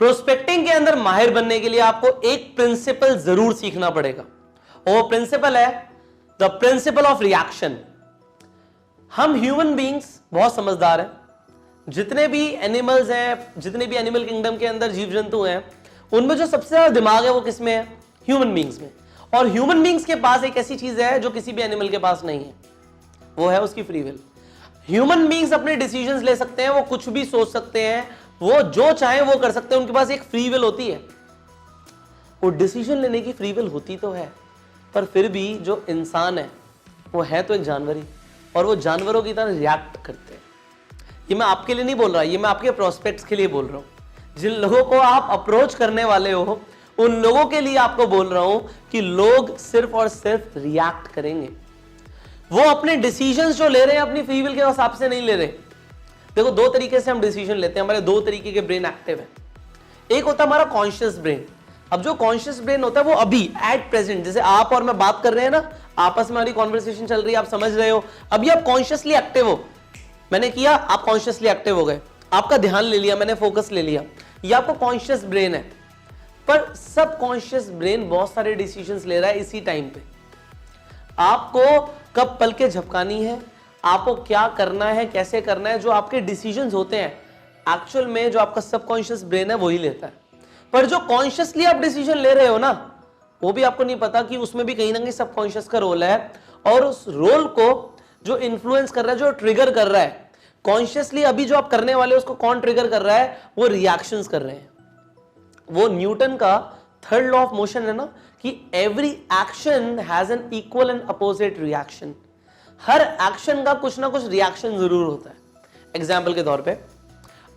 Prospecting के अंदर माहिर बनने के लिए आपको एक प्रिंसिपल जरूर सीखना पड़ेगा, और वो प्रिंसिपल है द प्रिंसिपल ऑफ रिएक्शन। हम ह्यूमन बींग्स बहुत समझदार हैं। जितने भी एनिमल्स हैं, जितने भी एनिमल किंगडम के अंदर जीव जंतु हैं, उनमें जो सबसे ज्यादा दिमाग है वो किसमें है? ह्यूमन बींग्स में। और ह्यूमन बींग्स के पास एक ऐसी चीज है जो किसी भी एनिमल के पास नहीं है, वो है उसकी फ्री विल। ह्यूमन बींग्स अपने डिसीजंस ले सकते हैं, वो कुछ भी सोच सकते हैं, वो जो चाहे वो कर सकते हैं, उनके पास एक फ्री विल होती है। वो डिसीजन लेने की फ्री विल होती तो है, पर फिर भी जो इंसान है वो है तो एक जानवर ही, और वो जानवरों की तरह रिएक्ट करते हैं। ये मैं आपके लिए नहीं बोल रहा, ये मैं आपके प्रोस्पेक्ट्स के लिए बोल रहा हूं। जिन लोगों को आप अप्रोच करने वाले हो उन लोगों के लिए आपको बोल रहा हूं कि लोग सिर्फ और सिर्फ रिएक्ट करेंगे। वो अपने डिसीजंस जो ले रहे हैं अपनी फ्री विल के हिसाब से नहीं ले रहे। देखो, दो तरीके से हम डिसीजन लेते हैं, हमारे दो तरीके के ब्रेन एक्टिव है। एक होता है हमारा कॉन्शियस ब्रेन। अब जो कॉन्शियस ब्रेन होता है वो अभी एट प्रेजेंट, जैसे आप और मैं बात कर रहे हैं ना, आपस में हमारी कॉन्वर्सेशन चल रही है, आप समझ रहे हो, अभी आप कॉन्शियसली एक्टिव हो। मैंने किया, आप कॉन्शियसली एक्टिव हो गए, आपका ध्यान ले लिया, मैंने फोकस ले लिया, ये आपका कॉन्शियस ब्रेन है। पर सब कॉन्शियस ब्रेन बहुत सारे डिसीजंस ले रहा है इसी टाइम पे। आपको कब पलकें झपकानी है, आपको क्या करना है, कैसे करना है, जो आपके डिसीजंस होते हैं एक्चुअल में जो आपका सबकॉन्शियस ब्रेन है वही लेता है। पर जो कॉन्शियसली आप डिसीजन ले रहे हो ना, वो भी आपको नहीं पता कि उसमें भी कहीं ना कहीं सबकॉन्शियस का रोल है, और उस रोल को जो इन्फ्लुएंस कर रहा है, जो ट्रिगर कर रहा है कॉन्शियसली, अभी जो आप करने वाले हो उसको कौन ट्रिगर कर रहा है? वो रिएक्शंस कर रहे हैं। वो न्यूटन का थर्ड लॉ ऑफ मोशन है ना, कि every action has an equal and opposite reaction. Her action का कुछ ना कुछ रिएक्शन जरूर होता है। एग्जाम्पल के तौर पे,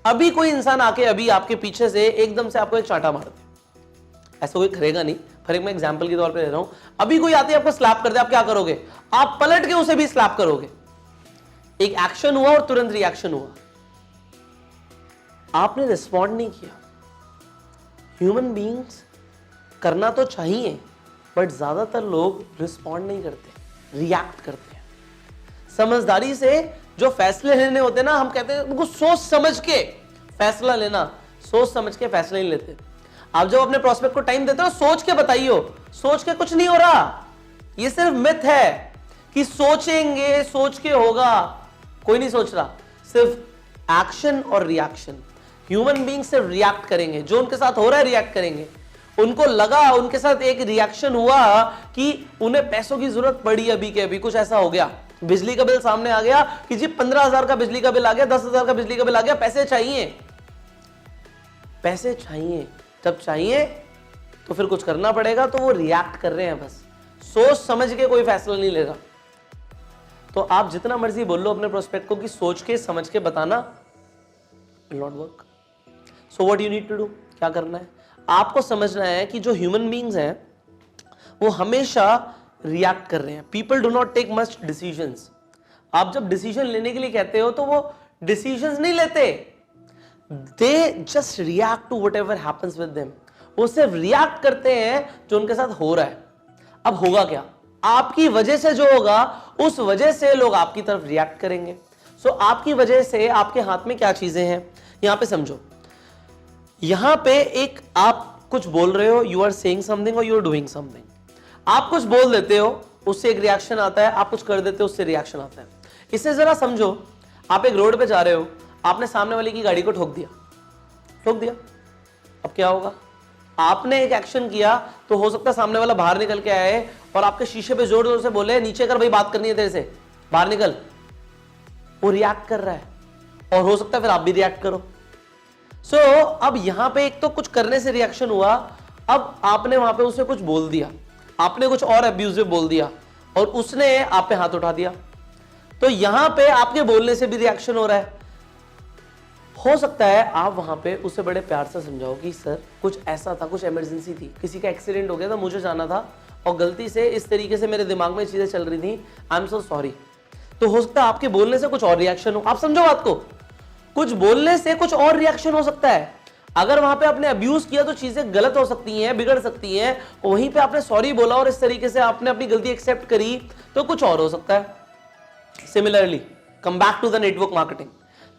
अभी कोई इंसान आके अभी आपके पीछे से एकदम से आपको एक चांटा मार दे, ऐसा कोई करेगा नहीं, पर एक मैं एग्जाम्पल के तौर पे ले रहा हूं। अभी कोई आते आपको स्लैप कर दे, आप क्या करोगे? आप पलट के उसे भी स्लैप करोगे। एक एक्शन हुआ और तुरंत रिएक्शन हुआ, आपने रिस्पॉन्ड नहीं किया। ह्यूमन बीइंग्स करना तो चाहिए, बट ज्यादातर लोग रिस्पॉन्ड नहीं करते, रिएक्ट करते हैं। समझदारी से जो फैसले लेने होते हैं ना, हम कहते हैं उनको सोच समझ के फैसला लेना, सोच समझ के फैसले नहीं लेते। आप जब अपने प्रोस्पेक्ट को टाइम देते हो, सोच के बताइए, सोच के कुछ नहीं हो रहा। ये सिर्फ मिथ है कि सोचेंगे, सोच के होगा, कोई नहीं सोच रहा। सिर्फ एक्शन और रिएक्शन। ह्यूमन बीइंग सिर्फ रिएक्ट करेंगे, जो उनके साथ हो रहा है रिएक्ट करेंगे। उनको लगा, उनके साथ एक रिएक्शन हुआ कि उन्हें पैसों की जरूरत पड़ी, अभी के अभी कुछ ऐसा हो गया, बिजली का बिल सामने आ गया कि जी 15,000 का बिजली का बिल आ गया, 10,000 का बिजली का बिल आ गया, पैसे चाहिए। पैसे चाहिए, जब चाहिए तो फिर कुछ करना पड़ेगा, तो वो रिएक्ट कर रहे हैं, बस सोच समझ के कोई फैसला नहीं लेगा। तो आप जितना मर्जी बोल लो अपने प्रोस्पेक्ट को कि सोच के समझ के बताना, will not work. So what you need to do, क्या करना है? आपको समझना है कि जो ह्यूमन बीइंग्स हैं वो हमेशा रिएक्ट कर रहे हैं। People do not take much decisions. आप जब डिसीजन लेने के लिए कहते हो तो वो डिसीजंस नहीं लेते, they just react to whatever happens with them. वो सिर्फ रिएक्ट करते हैं जो उनके साथ हो रहा है। अब होगा क्या? आपकी वजह से जो होगा, उस वजह से लोग आपकी तरफ रिएक्ट करेंगे। सो आपकी वजह से आपके हाथ में क्या चीजें हैं, यहां पे समझो। यहां पे एक आप कुछ बोल रहे हो, यू आर सेइंग समथिंग और यू आर डूइंग समथिंग। आप कुछ बोल देते हो, उससे एक रिएक्शन आता है, आप कुछ कर देते हो, उससे रिएक्शन आता है। इसे जरा समझो, आप एक रोड पे जा रहे हो, आपने सामने वाले की गाड़ी को ठोक दिया, अब क्या होगा? आपने एक एक्शन किया तो हो सकता है सामने वाला बाहर निकल के आए और आपके शीशे पे जोर जोर से बोले, नीचे कर भाई, बात करनी है तेरे से, बाहर निकल। वो रिएक्ट कर रहा है, और हो सकता है फिर आप भी रिएक्ट करो। सो अब यहां पे एक तो कुछ करने से रिएक्शन हुआ, अब आपने वहां पे उसे कुछ बोल दिया, आपने कुछ और अब्यूजिव बोल दिया, और उसने आप पे हाथ उठा दिया। तो यहां पे आपके बोलने से भी रिएक्शन हो रहा है। हो सकता है आप वहां पे उसे बड़े प्यार से समझाओ कि सर कुछ ऐसा था, कुछ इमरजेंसी थी, किसी का एक्सीडेंट हो गया था, मुझे जाना था, और गलती से इस तरीके से मेरे दिमाग में चीजें चल रही थी, आई एम सो सॉरी। तो हो सकता है आपके बोलने से कुछ और रिएक्शन हो। आप समझो बात को, कुछ बोलने से कुछ और रिएक्शन हो सकता है। अगर वहां पे आपने अब्यूज किया तो चीजें गलत हो सकती हैं, बिगड़ सकती हैं। वहीं पे आपने सॉरी बोला और इस तरीके से आपने अपनी गलती एक्सेप्ट करी तो कुछ और हो सकता है। Similarly come back to the network marketing.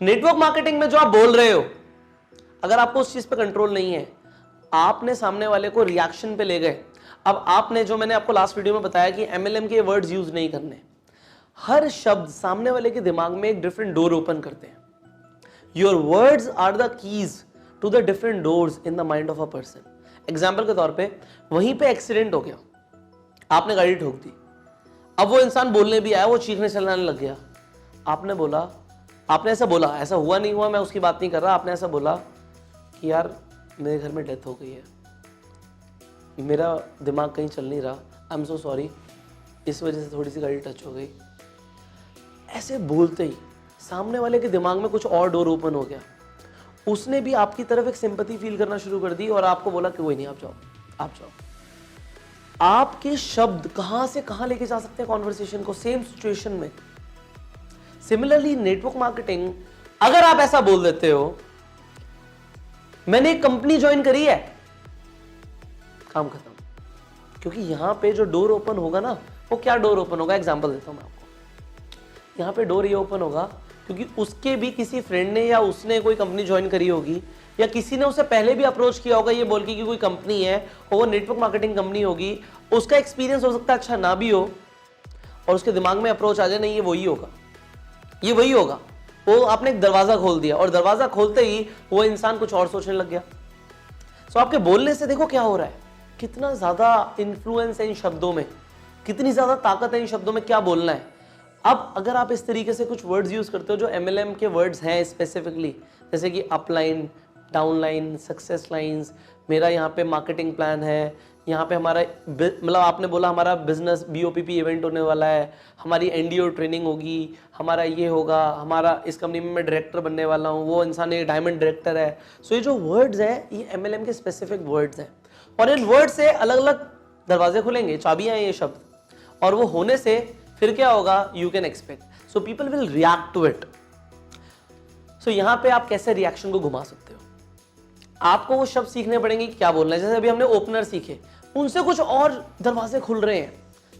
Network marketing में जो आप बोल रहे हो, अगर आपको उस चीज पे कंट्रोल नहीं है, आपने सामने वाले को रिएक्शन पे ले गए। अब आपने, जो मैंने आपको लास्ट वीडियो में बताया कि MLM के वर्ड्स यूज नहीं करने, हर शब्द सामने वाले के दिमाग में एक डिफरेंट डोर ओपन करते हैं। Your words are the keys to the different doors in the mind of a person. Example के तौर पे, वहीं पे एक्सीडेंट हो गया, आपने गाड़ी ठोक दी, अब वो इंसान बोलने भी आया, वो चीखने चिल्लाने लग गया। आपने बोला, आपने ऐसा बोला, ऐसा हुआ नहीं हुआ मैं उसकी बात नहीं कर रहा, आपने ऐसा बोला कि यार मेरे घर में डेथ हो गई है, मेरा दिमाग कहीं चल नहीं रहा, आई एम सो सॉरी, इस वजह से थोड़ी सी गाड़ी टच हो गई। ऐसे बोलते ही सामने वाले के दिमाग में कुछ और डोर ओपन हो गया, उसने भी आपकी तरफ एक सिंपैथी फील करना शुरू कर दी और आपको बोला कि कोई नहीं, आप जाओ, आप जाओ। आपके शब्द कहां से कहां लेके जा सकते हैं कॉन्वर्सेशन को, सेम सिचुएशन में। सिमिलरली नेटवर्क मार्केटिंग, अगर आप ऐसा बोल देते हो, मैंने एक कंपनी ज्वाइन करी है, काम खत्म। क्योंकि यहां पे जो डोर ओपन होगा ना, वो क्या डोर ओपन होगा, एग्जांपल देता हूं मैं आपको। यहां पे डोर ये ओपन होगा क्योंकि उसके भी किसी फ्रेंड ने या उसने कोई कंपनी ज्वाइन करी होगी, या किसी ने उसे पहले भी अप्रोच किया होगा ये बोल के कि कोई कंपनी है और वो नेटवर्क मार्केटिंग कंपनी होगी, उसका एक्सपीरियंस हो सकता है अच्छा ना भी हो, और उसके दिमाग में अप्रोच आ जाए, नहीं ये वही होगा, ये वही होगा। वो आपने एक दरवाजा खोल दिया और दरवाजा खोलते ही वो इंसान कुछ और सोचने लग गया। सो आपके बोलने से देखो क्या हो रहा है, कितना ज्यादा इन्फ्लुएंस है इन शब्दों में, कितनी ज्यादा ताकत है इन शब्दों में, क्या बोलना है। अब अगर आप इस तरीके से कुछ वर्ड्स यूज करते हो जो MLM के वर्ड्स हैं स्पेसिफिकली, जैसे कि अपलाइन, डाउनलाइन, सक्सेस लाइंस, मेरा यहाँ पे मार्केटिंग प्लान है, यहाँ पे हमारा मतलब आपने बोला हमारा बिजनेस BOPP इवेंट होने वाला है, हमारी NDO ट्रेनिंग होगी, हमारा ये होगा, हमारा इस कंपनी में मैं डायरेक्टर बनने वाला हूँ, वो इंसान एक डायमंड डायरेक्टर है। सो ये जो वर्ड्स हैं ये MLM के स्पेसिफिक वर्ड्स हैं, और इन वर्ड से अलग अलग दरवाजे खुलेंगे, चाबियां हैं ये शब्द, और वो होने से फिर क्या होगा, you can expect, so people will react to it. So यहां पे आप कैसे रिएक्शन को घुमा सकते हो, आपको वो शब्द सीखने पड़ेंगे कि क्या बोलना है। जैसे अभी हमने ओपनर सीखे, उनसे कुछ और दरवाजे खुल रहे हैं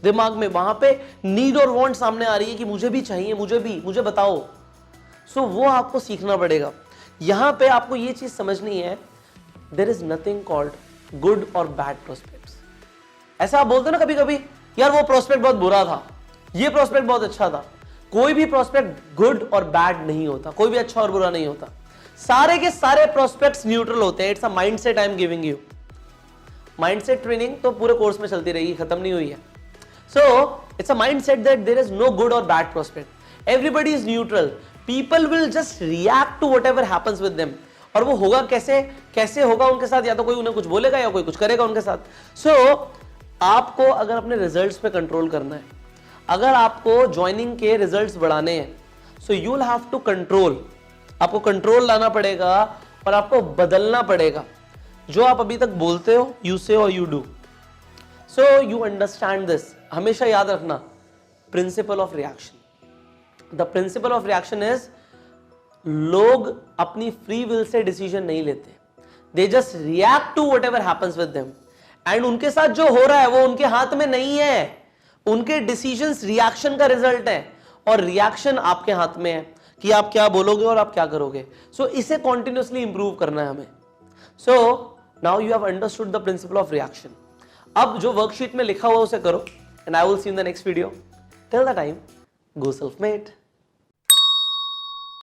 दिमाग में, वहां पे नीड और वांट सामने आ रही है कि मुझे भी चाहिए, मुझे बताओ। सो वो आपको सीखना पड़ेगा। यहां पे आपको ये चीज समझनी है, there is nothing called good और बैड प्रोस्पेक्ट्स। ऐसा आप बोलते हो ना कभी कभी, यार वो प्रोस्पेक्ट बहुत बुरा था, ये प्रोस्पेक्ट बहुत अच्छा था। कोई भी प्रोस्पेक्ट गुड और बैड नहीं होता, कोई भी अच्छा और बुरा नहीं होता, सारे के सारे प्रोस्पेक्ट्स न्यूट्रल होते हैं। It's a mindset I am giving you. Mindset training तो पूरे कोर्स में चलती रहेगी, खत्म नहीं हुई है। So it's a mindset that there is no good और bad prospect, everybody is neutral, people will just react to whatever happens with them. और वो होगा कैसे होगा उनके साथ, या तो कोई उन्हें कुछ बोलेगा या कोई कुछ करेगा उनके साथ। सो आपको अगर अपने रिजल्ट्स पे कंट्रोल करना है, अगर आपको ज्वाइनिंग के रिजल्ट्स बढ़ाने हैं, so you will have to control, आपको कंट्रोल लाना पड़ेगा और आपको बदलना पड़ेगा। जो आप अभी तक बोलते हो, यू से और you do, so you understand this. हमेशा याद रखना, principle of reaction. The principle of reaction is, लोग अपनी फ्री विल से डिसीजन नहीं लेते, they just react to whatever happens with them, and उनके साथ जो हो रहा है वो उनके हाथ में नहीं है, उनके डिसीजंस रिएक्शन का रिजल्ट है, और रिएक्शन आपके हाथ में है कि आप क्या बोलोगे और आप क्या करोगे। सो इसे कॉन्टिन्यूसली इंप्रूव करना है हमें। So now you have understood the principle of reaction. अब जो वर्कशीट में लिखा हुआ उसे करो, and I will see in the next video. Till the time, go self made.